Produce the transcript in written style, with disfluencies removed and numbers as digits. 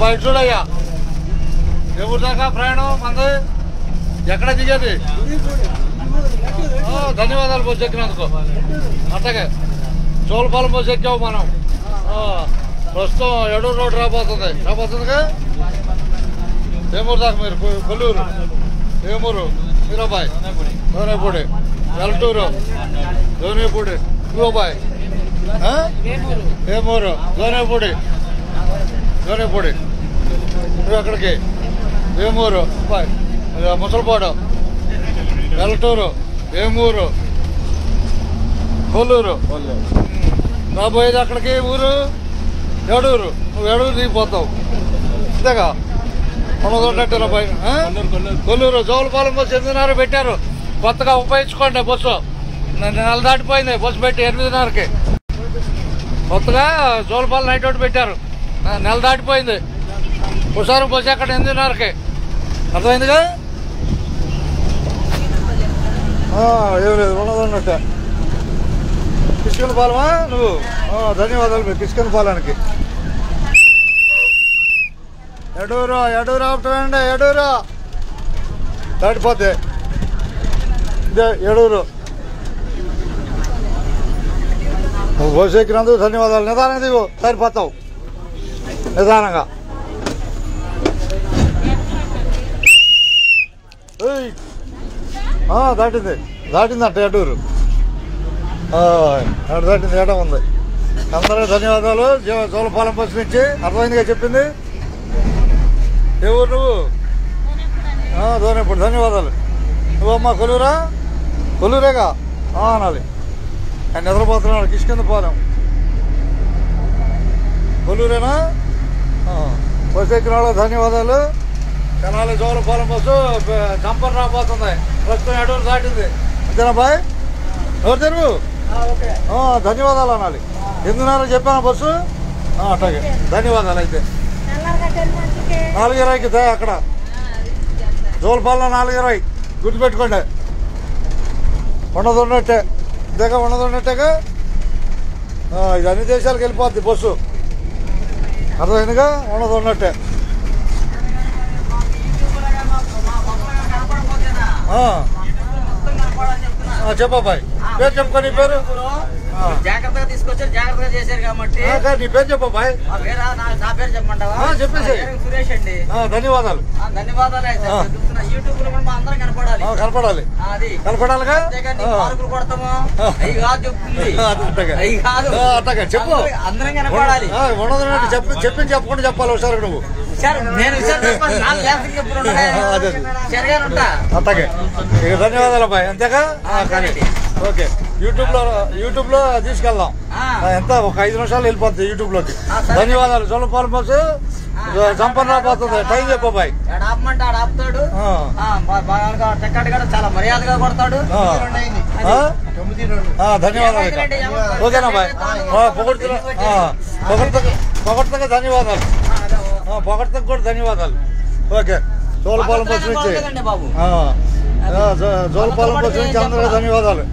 బయట చూడయ్యా ఎవరి దాకా ప్రయాణం మంది ఎక్కడ దిగేది ధన్యవాదాలు బస్సు ఎక్కినందుకు అట్టగే చోళపాలెం బస్సు ఎక్కావు మనం ప్రస్తుతం ఎడూరు రోడ్ రాబోతుందిగా ఏమూరు దాకా మీరు కొల్లూరు ఏమూరు మీరాబాయ్ దోనేపూడి వెల్టూరు దోనేపూడి ఇవ్వబాయ్ ఏమూరు దోనేపూడి నువ్వు ఎక్కడికి ఏమూరు బాయ్ ముసలిపాడు వెల్టూరు ఏమూరు కొల్లూరు రాబోయేది అక్కడికి ఊరు ఏడూరు నువ్వు ఏడూరు దిగిపోతావు అంతేగా కొనదొడ్డట్టు కొల్లూరు జోలపాలెం బస్సు 8:30 పెట్టారు కొత్తగా ఉపయోగించుకోండి బస్సు నెల దాటిపోయింది బస్సు పెట్టి 8:30కి కొత్తగా జోలపాలెం నైట్ అవుట్ పెట్టారు నెల దాటిపోయింది ఒకసారి బస్సు ఎక్కడ 8:30కి అర్థమైందిగా ఏం లేదు ఉన్నదన్నట్టే కిష్కన్ పాలమా నువ్వు ధన్యవాదాలు మీరు కిష్కన్ పాలానికి ఎడూరు ఆపుతామండి ఎడూరు దాటిపోతే ఇదే ఎడూరు నువ్వు బస్సు ఎక్కినందుకు ధన్యవాదాలు నిదానంగా దిగు సరిపోతావు నిదానంగా దాటిందంట ఎడూరు దాటింది ఏటం ఉంది అందరూ ధన్యవాదాలు జోలపాలెం బస్సు నుంచి అర్థమైందిగా చెప్పింది ఏ ఊరు నువ్వు దోనేపూడి ధన్యవాదాలు నువ్వమ్మా కొల్లూరేగా అనాలి ఆయన నిద్రపోతున్నాడు కిష్కింద పాలెం కొల్లూరేనా బస్సు ఎక్కిన వాళ్ళకి ధన్యవాదాలు తెనాలి జోలపాలెం బస్సు జంపర్ రాబోతుంది ప్రస్తుతం ఎడూరు దాటింది అంతేనా బాయ్ ఎవరు తెరువు ధన్యవాదాలు అనాలి 8:30 చెప్పాను బస్సు అట్లాగే ధన్యవాదాలు అయితే 4:20కి అక్కడ జోలపాలెం 4:20 గుర్తుపెట్టుకోండి ఉండదున్నట్టే ఇంతేగా ఉండదున్నట్టేగా ఇది అన్ని దేశాలకు వెళ్ళిపోద్ది బస్సు అర్థమైందిగా ఉండదున్నట్టే చెప్పబాయ్ పేరు చెప్పుకో నీ పేరు జాగ్రత్తగా తీసుకొచ్చారు జాగ్రత్తగా చేశారు కాబట్టి నీ పేరు చెప్పబాయ్ నా పేరు చెప్పమంటావా చెప్పేసి సురేష్ అండి ధన్యవాదాలు యూట్యూబ్ లో కూడా అందరం కనపడాలి కనపడాలిగా మార్కులు కొడతాము అవి కాదు చెప్తుంది అవి కాదు అట్టగా చెప్పు అందరం కనపడాలి ఉండదు చెప్పకుండా చెప్పాలి ఒకసారి నువ్వు నేను అట్టగే ఇక ధన్యవాదాలు అబ్బాయి అంతేగా ఓకే యూట్యూబ్ లో తీసుకెళ్దాం ఎంత ఒక 5 నిమిషాలు వెళ్ళిపోతుంది యూట్యూబ్ లోకి ధన్యవాదాలు జోలపాలెం బస్సు జంపర్ రాబోతుంది టైం చెప్పబాయ్ ఆపమంటే ఆడ ఆపుతాడు చాలా మర్యాదగా కొడతాడు ధన్యవాదాలు ఓకేనా బాయ్ పొగడ్తగా ధన్యవాదాలు పొగడ్తకు కూడా ధన్యవాదాలు ఓకే జోలపాలెం బస్సు నుంచి జోలపాలెం బస్సు నుంచి అందరూ ధన్యవాదాలు